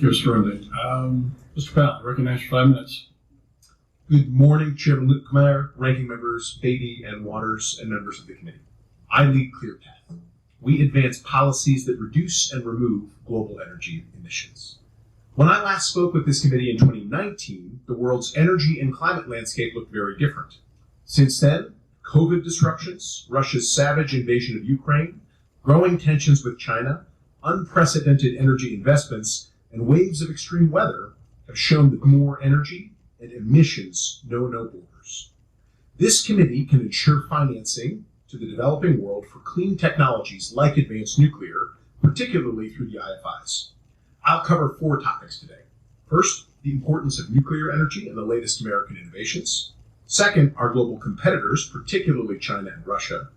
you, Mr. Runde. Mr. Powell, I recognize for 5 minutes. Good morning, Chairman Lukemeyer, ranking members Beatty and Waters, and members of the committee. I lead ClearPath. We advance policies that reduce and remove global energy emissions. When I last spoke with this committee in 2019, the world's energy and climate landscape looked very different. Since then, COVID disruptions, Russia's savage invasion of Ukraine, growing tensions with China, unprecedented energy investments, and waves of extreme weather have shown that more energy and emissions know no borders. This committee can ensure financing to the developing world for clean technologies like advanced nuclear, particularly through the IFIs. I'll cover 4 topics today. First, the importance of nuclear energy and the latest American innovations. Second, our global competitors, particularly China and Russia.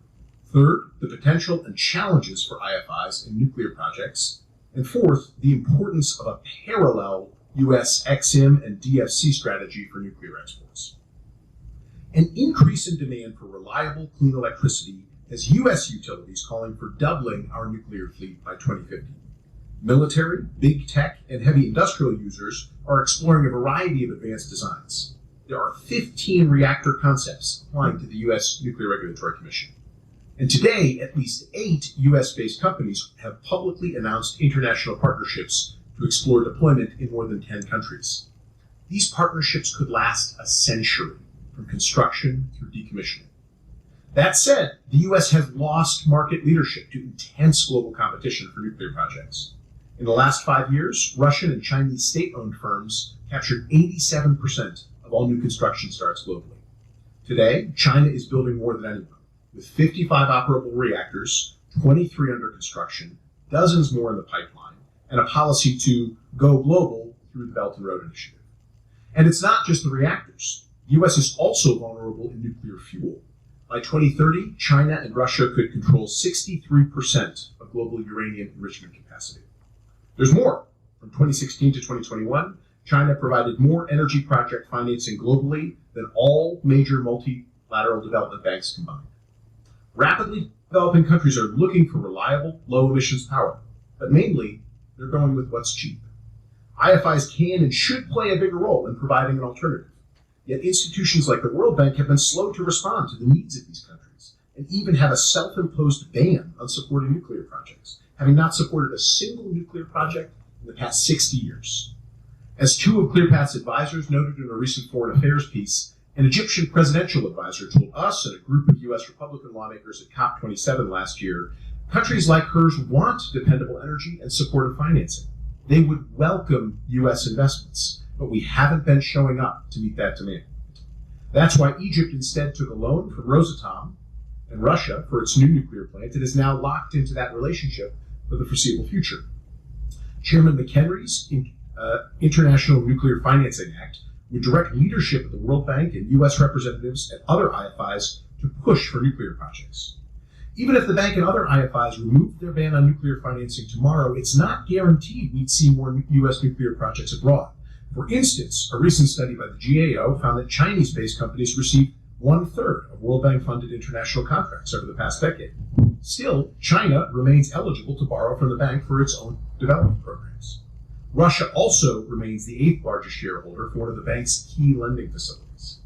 Third, the potential and challenges for IFIs in nuclear projects. And fourth, the importance of a parallel U.S. XM and DFC strategy for nuclear exports. An increase in demand for reliable, clean electricity has U.S. utilities calling for doubling our nuclear fleet by 2050. Military, big tech, and heavy industrial users are exploring a variety of advanced designs. There are 15 reactor concepts applying to the U.S. Nuclear Regulatory Commission. And today, at least 8 U.S.-based companies have publicly announced international partnerships to explore deployment in more than 10 countries. These partnerships could last a century, from construction through decommissioning. That said, the U.S. has lost market leadership to intense global competition for nuclear projects. In the last 5 years, Russian and Chinese state-owned firms captured 87% of all new construction starts globally. Today, China is building more than anyone, with 55 operable reactors, 23 under construction, dozens more in the pipeline, and a policy to go global through the Belt and Road Initiative. And it's not just the reactors. The U.S. is also vulnerable in nuclear fuel. By 2030, China and Russia could control 63% of global uranium enrichment capacity. There's more. From 2016 to 2021, China provided more energy project financing globally than all major multilateral development banks combined. Rapidly developing countries are looking for reliable, low emissions power, but mainly they're going with what's cheap. IFIs can and should play a bigger role in providing an alternative. Yet institutions like the World Bank have been slow to respond to the needs of these countries and even have a self-imposed ban on supporting nuclear projects, having not supported a single nuclear project in the past 60 years. As 2 of ClearPath's advisors noted in a recent foreign affairs piece, an Egyptian presidential advisor told us and a group of U.S. Republican lawmakers at COP27 last year, countries like hers want dependable energy and supportive financing. They would welcome U.S. investments, but we haven't been showing up to meet that demand. That's why Egypt instead took a loan from Rosatom and Russia for its new nuclear plant and is now locked into that relationship for the foreseeable future. Chairman McHenry's International Nuclear Financing Act would direct leadership at the World Bank and U.S. representatives at other IFIs to push for nuclear projects. Even if the bank and other IFIs removed their ban on nuclear financing tomorrow, it's not guaranteed we'd see more U.S. nuclear projects abroad. For instance, a recent study by the GAO found that Chinese-based companies received 1/3 of World Bank-funded international contracts over the past decade. Still, China remains eligible to borrow from the bank for its own development programs. Russia also remains the 8th largest shareholder for one of the bank's key lending facilities.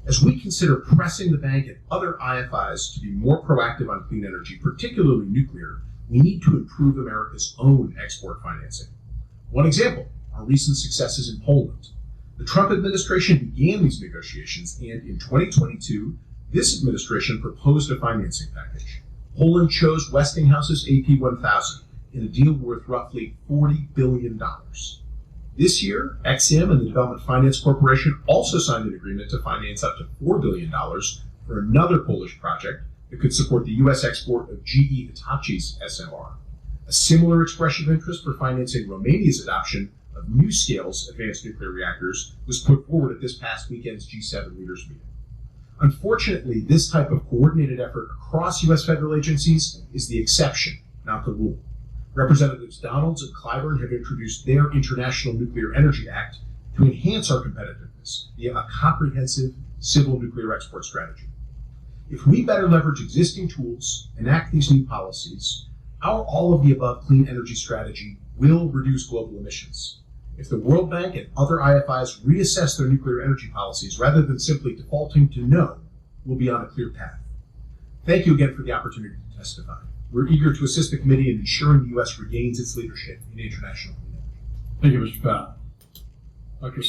As we consider pressing the bank and other IFIs to be more proactive on clean energy, particularly nuclear, we need to improve America's own export financing. One example, our recent successes in Poland. The Trump administration began these negotiations, and in 2022, this administration proposed a financing package. Poland chose Westinghouse's AP1000 in a deal worth roughly $40 billion. This year, XM and the Development Finance Corporation also signed an agreement to finance up to $4 billion for another Polish project that could support the U.S. export of GE Hitachi's SMR. A similar expression of interest for financing Romania's adoption of NuScale's advanced nuclear reactors was put forward at this past weekend's G7 leaders meeting. Unfortunately, this type of coordinated effort across U.S. federal agencies is the exception, not the rule. Representatives Donalds and Clyburn have introduced their International Nuclear Energy Act to enhance our competitiveness via a comprehensive civil nuclear export strategy. If we better leverage existing tools, enact these new policies, our all-of-the-above clean energy strategy will reduce global emissions. If the World Bank and other IFIs reassess their nuclear energy policies rather than simply defaulting to no, we'll be on a clear path. Thank you again for the opportunity to testify. We're eager to assist the committee in ensuring the U.S. regains its leadership in international clean energy. Thank you, Mr. Powell. Dr.